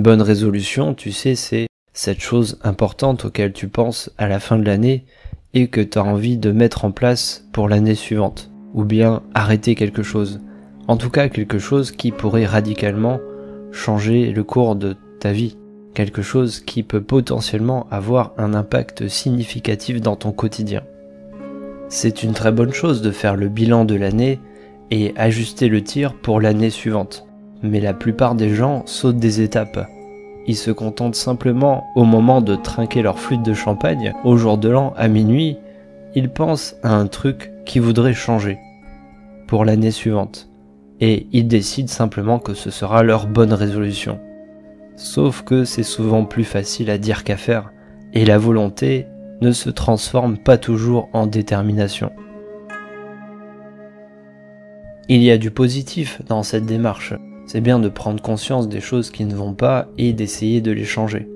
Une bonne résolution, tu sais, c'est cette chose importante auquel tu penses à la fin de l'année et que tu as envie de mettre en place pour l'année suivante. Ou bien arrêter quelque chose. En tout cas, quelque chose qui pourrait radicalement changer le cours de ta vie. Quelque chose qui peut potentiellement avoir un impact significatif dans ton quotidien. C'est une très bonne chose de faire le bilan de l'année et ajuster le tir pour l'année suivante. Mais la plupart des gens sautent des étapes. Ils se contentent simplement, au moment de trinquer leur flûte de champagne, au jour de l'an, à minuit, ils pensent à un truc qu'ils voudraient changer pour l'année suivante. Et ils décident simplement que ce sera leur bonne résolution. Sauf que c'est souvent plus facile à dire qu'à faire, et la volonté ne se transforme pas toujours en détermination. Il y a du positif dans cette démarche. C'est bien de prendre conscience des choses qui ne vont pas et d'essayer de les changer.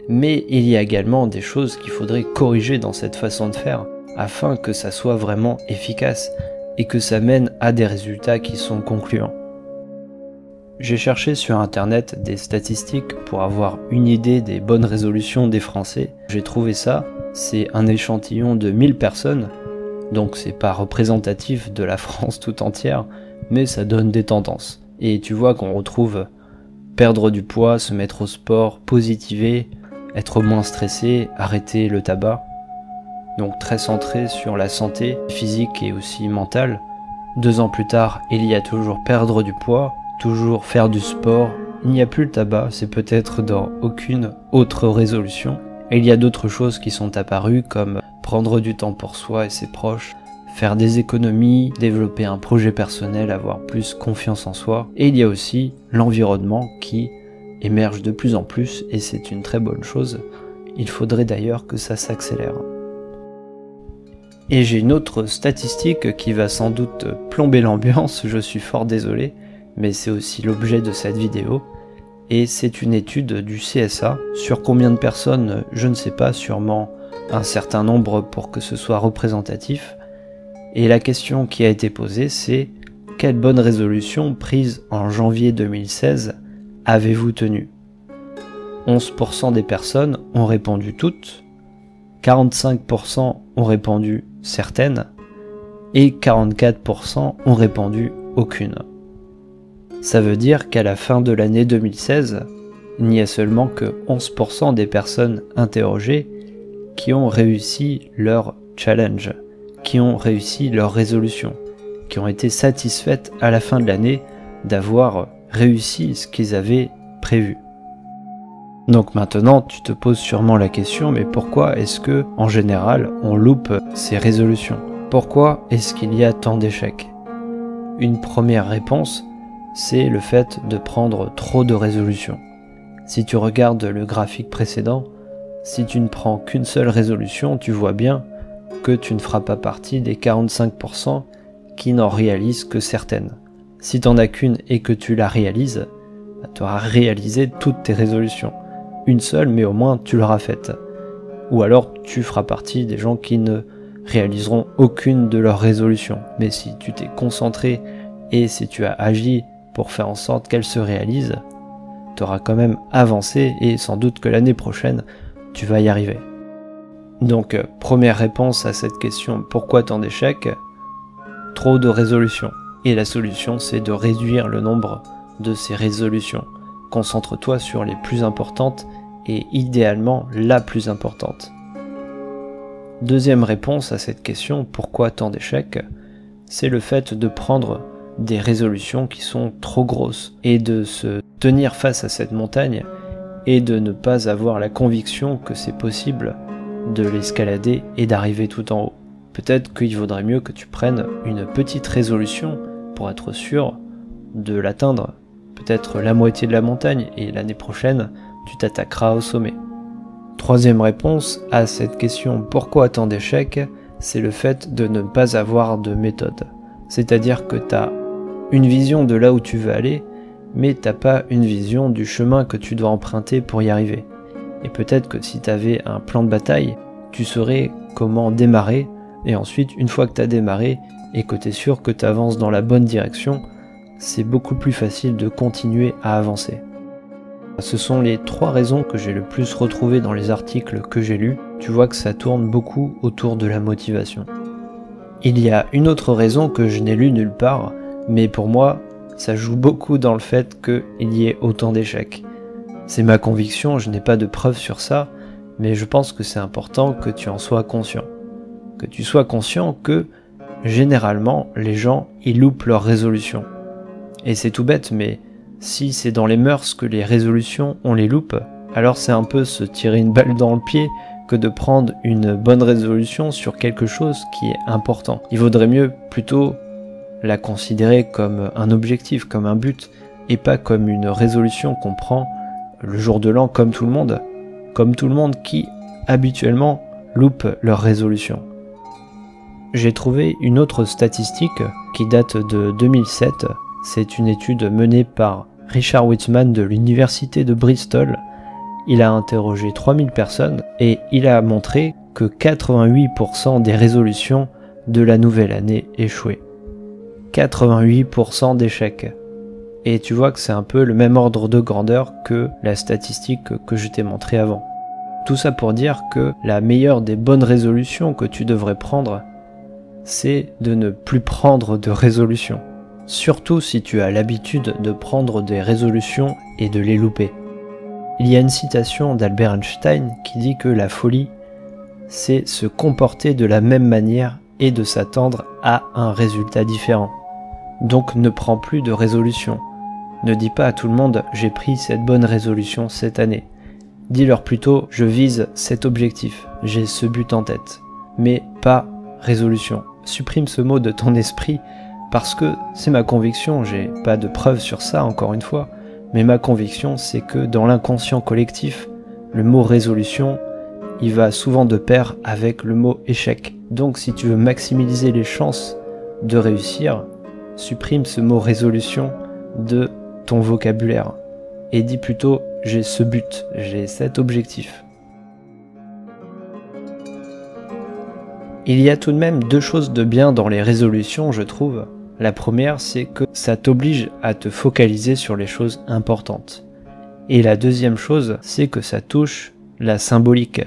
Mais il y a également des choses qu'il faudrait corriger dans cette façon de faire, afin que ça soit vraiment efficace et que ça mène à des résultats qui sont concluants. J'ai cherché sur internet des statistiques pour avoir une idée des bonnes résolutions des Français. J'ai trouvé ça, c'est un échantillon de 1000 personnes, donc c'est pas représentatif de la France tout entière, mais ça donne des tendances. Et tu vois qu'on retrouve perdre du poids, se mettre au sport, positiver, être moins stressé, arrêter le tabac. Donc très centré sur la santé physique et aussi mentale. 2 ans plus tard, il y a toujours perdre du poids, toujours faire du sport. Il n'y a plus le tabac, c'est peut-être dans aucune autre résolution. Et il y a d'autres choses qui sont apparues comme prendre du temps pour soi et ses proches, faire des économies, développer un projet personnel, avoir plus confiance en soi. Et il y a aussi l'environnement qui émerge de plus en plus et c'est une très bonne chose. Il faudrait d'ailleurs que ça s'accélère. Et j'ai une autre statistique qui va sans doute plomber l'ambiance, je suis fort désolé, mais c'est aussi l'objet de cette vidéo. Et c'est une étude du CSA, sur combien de personnes, je ne sais pas, sûrement un certain nombre pour que ce soit représentatif. Et la question qui a été posée, c'est quelle bonne résolution prise en janvier 2016 avez-vous tenue ? 11% des personnes ont répondu toutes, 45% ont répondu certaines et 44% ont répondu aucune. Ça veut dire qu'à la fin de l'année 2016, il n'y a seulement que 11% des personnes interrogées qui ont réussi leur challenge, qui ont réussi leur résolution, qui ont été satisfaites à la fin de l'année d'avoir réussi ce qu'ils avaient prévu. Donc maintenant, tu te poses sûrement la question, mais pourquoi est-ce que, en général, on loupe ces résolutions ? Pourquoi est-ce qu'il y a tant d'échecs ? Une première réponse, c'est le fait de prendre trop de résolutions. Si tu regardes le graphique précédent, si tu ne prends qu'une seule résolution, tu vois bien que tu ne feras pas partie des 45% qui n'en réalisent que certaines. Si tu n'en as qu'une et que tu la réalises, tu auras réalisé toutes tes résolutions. Une seule, mais au moins tu l'auras faite. Ou alors tu feras partie des gens qui ne réaliseront aucune de leurs résolutions. Mais si tu t'es concentré et si tu as agi pour faire en sorte qu'elles se réalisent, tu auras quand même avancé et sans doute que l'année prochaine, tu vas y arriver. Donc, première réponse à cette question, pourquoi tant d'échecs ? Trop de résolutions. Et la solution, c'est de réduire le nombre de ces résolutions. Concentre-toi sur les plus importantes et idéalement la plus importante. Deuxième réponse à cette question, pourquoi tant d'échecs ? C'est le fait de prendre des résolutions qui sont trop grosses et de se tenir face à cette montagne et de ne pas avoir la conviction que c'est possible de l'escalader et d'arriver tout en haut. Peut-être qu'il vaudrait mieux que tu prennes une petite résolution pour être sûr de l'atteindre, peut-être la moitié de la montagne, et l'année prochaine, tu t'attaqueras au sommet. Troisième réponse à cette question « Pourquoi tant d'échecs ?», c'est le fait de ne pas avoir de méthode. C'est-à-dire que tu as une vision de là où tu veux aller, mais tu n'as pas une vision du chemin que tu dois emprunter pour y arriver. Et peut-être que si tu avais un plan de bataille, tu saurais comment démarrer, et ensuite, une fois que tu as démarré, et que tu es sûr que tu avances dans la bonne direction, c'est beaucoup plus facile de continuer à avancer. Ce sont les 3 raisons que j'ai le plus retrouvées dans les articles que j'ai lus. Tu vois que ça tourne beaucoup autour de la motivation. Il y a une autre raison que je n'ai lue nulle part, mais pour moi, ça joue beaucoup dans le fait qu'il y ait autant d'échecs. C'est ma conviction, je n'ai pas de preuves sur ça, mais je pense que c'est important que tu en sois conscient. Que tu sois conscient que, généralement, les gens, ils loupent leurs résolutions. Et c'est tout bête, mais si c'est dans les mœurs que les résolutions, on les loupe, alors c'est un peu se tirer une balle dans le pied que de prendre une bonne résolution sur quelque chose qui est important. Il vaudrait mieux plutôt la considérer comme un objectif, comme un but, et pas comme une résolution qu'on prend le jour de l'an comme tout le monde qui, habituellement, loupe leur résolution. J'ai trouvé une autre statistique qui date de 2007. C'est une étude menée par Richard Wittman de l'université de Bristol. Il a interrogé 3000 personnes et il a montré que 88% des résolutions de la nouvelle année échouaient. 88% d'échecs. Et tu vois que c'est un peu le même ordre de grandeur que la statistique que je t'ai montrée avant. Tout ça pour dire que la meilleure des bonnes résolutions que tu devrais prendre, c'est de ne plus prendre de résolutions. Surtout si tu as l'habitude de prendre des résolutions et de les louper. Il y a une citation d'Albert Einstein qui dit que la folie, c'est se comporter de la même manière et de s'attendre à un résultat différent. Donc ne prends plus de résolutions. Ne dis pas à tout le monde « j'ai pris cette bonne résolution cette année ». Dis-leur plutôt « je vise cet objectif, j'ai ce but en tête ». Mais pas résolution. Supprime ce mot de ton esprit parce que c'est ma conviction, j'ai pas de preuves sur ça encore une fois, mais ma conviction c'est que dans l'inconscient collectif, le mot résolution, il va souvent de pair avec le mot échec. Donc si tu veux maximiser les chances de réussir, supprime ce mot résolution de ton vocabulaire et dis plutôt j'ai ce but, j'ai cet objectif. Il y a tout de même 2 choses de bien dans les résolutions, je trouve. La première, c'est que ça t'oblige à te focaliser sur les choses importantes. Et la deuxième chose, c'est que ça touche la symbolique.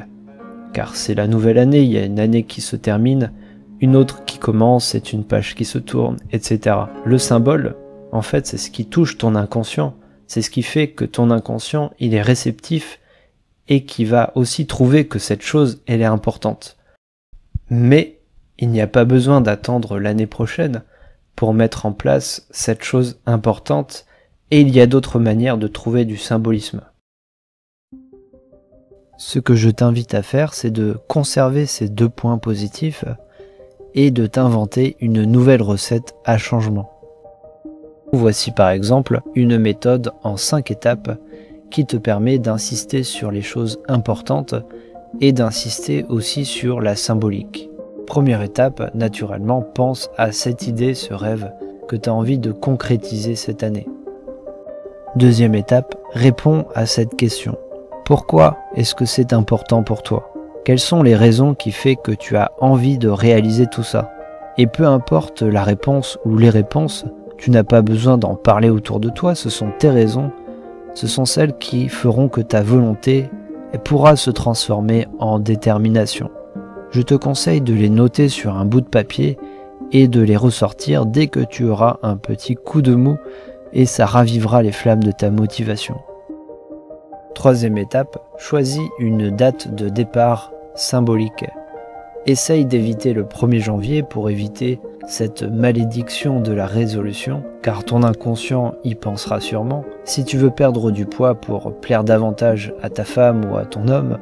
Car c'est la nouvelle année, il y a une année qui se termine, une autre qui commence, c'est une page qui se tourne, etc. Le symbole, en fait, c'est ce qui touche ton inconscient. C'est ce qui fait que ton inconscient, il est réceptif et qui va aussi trouver que cette chose, elle est importante. Mais il n'y a pas besoin d'attendre l'année prochaine pour mettre en place cette chose importante et il y a d'autres manières de trouver du symbolisme. Ce que je t'invite à faire, c'est de conserver ces 2 points positifs et de t'inventer une nouvelle recette à changement. Voici par exemple une méthode en 5 étapes qui te permet d'insister sur les choses importantes et d'insister aussi sur la symbolique. Première étape, naturellement, pense à cette idée, ce rêve que tu as envie de concrétiser cette année. Deuxième étape, réponds à cette question. Pourquoi est-ce que c'est important pour toi? Quelles sont les raisons qui font que tu as envie de réaliser tout ça? Et peu importe la réponse ou les réponses, tu n'as pas besoin d'en parler autour de toi, ce sont tes raisons, ce sont celles qui feront que ta volonté pourra se transformer en détermination. Je te conseille de les noter sur un bout de papier et de les ressortir dès que tu auras un petit coup de mou et ça ravivera les flammes de ta motivation. Troisième étape, choisis une date de départ symbolique. Essaye d'éviter le 1er janvier pour éviter cette malédiction de la résolution, car ton inconscient y pensera sûrement. Si tu veux perdre du poids pour plaire davantage à ta femme ou à ton homme,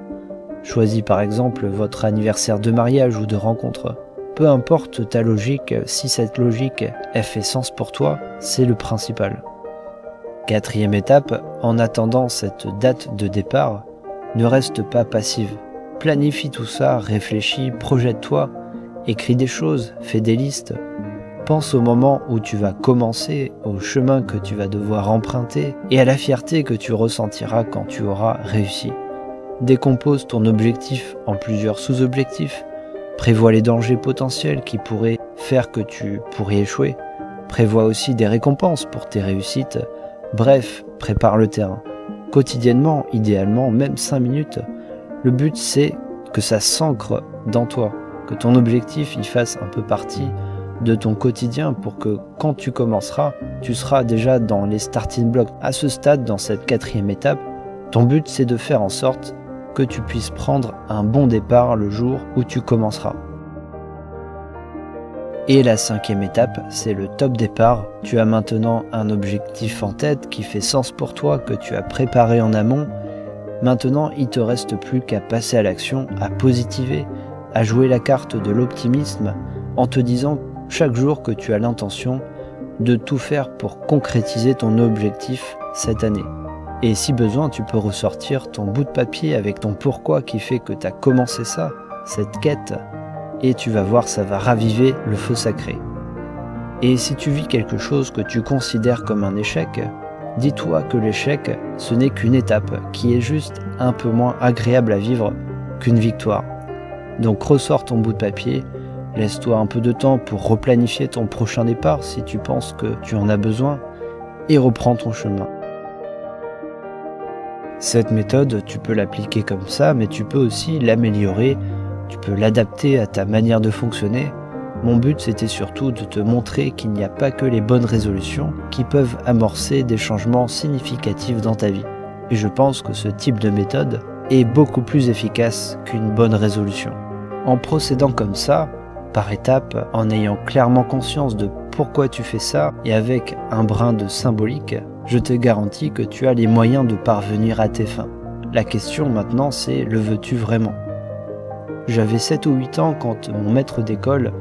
choisis par exemple votre anniversaire de mariage ou de rencontre. Peu importe ta logique, si cette logique elle fait sens pour toi, c'est le principal. Quatrième étape, en attendant cette date de départ, ne reste pas passive. Planifie tout ça, réfléchis, projette-toi, écris des choses, fais des listes. Pense au moment où tu vas commencer, au chemin que tu vas devoir emprunter et à la fierté que tu ressentiras quand tu auras réussi. Décompose ton objectif en plusieurs sous-objectifs. Prévois les dangers potentiels qui pourraient faire que tu pourrais échouer. Prévois aussi des récompenses pour tes réussites. Bref, prépare le terrain. quotidiennement, idéalement, même 5 minutes. Le but, c'est que ça s'ancre dans toi, que ton objectif il fasse un peu partie de ton quotidien pour que quand tu commenceras, tu seras déjà dans les starting blocks. À ce stade, dans cette 4e étape, ton but c'est de faire en sorte que tu puisses prendre un bon départ le jour où tu commenceras. Et la 5e étape, c'est le top départ. Tu as maintenant un objectif en tête qui fait sens pour toi, que tu as préparé en amont. Maintenant, il ne te reste plus qu'à passer à l'action, à positiver, à jouer la carte de l'optimisme en te disant chaque jour que tu as l'intention de tout faire pour concrétiser ton objectif cette année. Et si besoin, tu peux ressortir ton bout de papier avec ton pourquoi qui fait que tu as commencé ça, cette quête, et tu vas voir, ça va raviver le feu sacré. Et si tu vis quelque chose que tu considères comme un échec, dis-toi que l'échec, ce n'est qu'une étape qui est juste un peu moins agréable à vivre qu'une victoire. Donc ressors ton bout de papier, laisse-toi un peu de temps pour replanifier ton prochain départ si tu penses que tu en as besoin et reprends ton chemin. Cette méthode, tu peux l'appliquer comme ça, mais tu peux aussi l'améliorer, tu peux l'adapter à ta manière de fonctionner. Mon but, c'était surtout de te montrer qu'il n'y a pas que les bonnes résolutions qui peuvent amorcer des changements significatifs dans ta vie. Et je pense que ce type de méthode est beaucoup plus efficace qu'une bonne résolution. En procédant comme ça, par étapes, en ayant clairement conscience de pourquoi tu fais ça et avec un brin de symbolique, je te garantis que tu as les moyens de parvenir à tes fins. La question maintenant, c'est le veux-tu vraiment ? J'avais 7 ou 8 ans quand mon maître d'école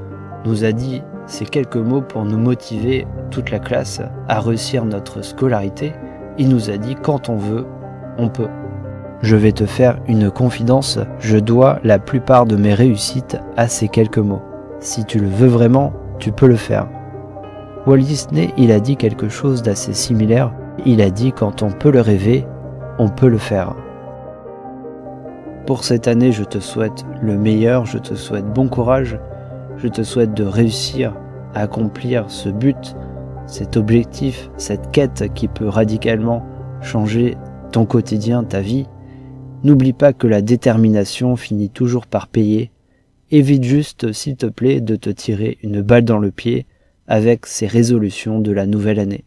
nous a dit ces quelques mots pour nous motiver, toute la classe, à réussir notre scolarité. Il nous a dit quand on veut, on peut. Je vais te faire une confidence, je dois la plupart de mes réussites à ces quelques mots. Si tu le veux vraiment, tu peux le faire. Walt Disney, il a dit quelque chose d'assez similaire. Il a dit quand on peut le rêver, on peut le faire. Pour cette année, je te souhaite le meilleur, je te souhaite bon courage, je te souhaite de réussir à accomplir ce but, cet objectif, cette quête qui peut radicalement changer ton quotidien, ta vie. N'oublie pas que la détermination finit toujours par payer. Évite juste, s'il te plaît, de te tirer une balle dans le pied avec ces résolutions de la nouvelle année.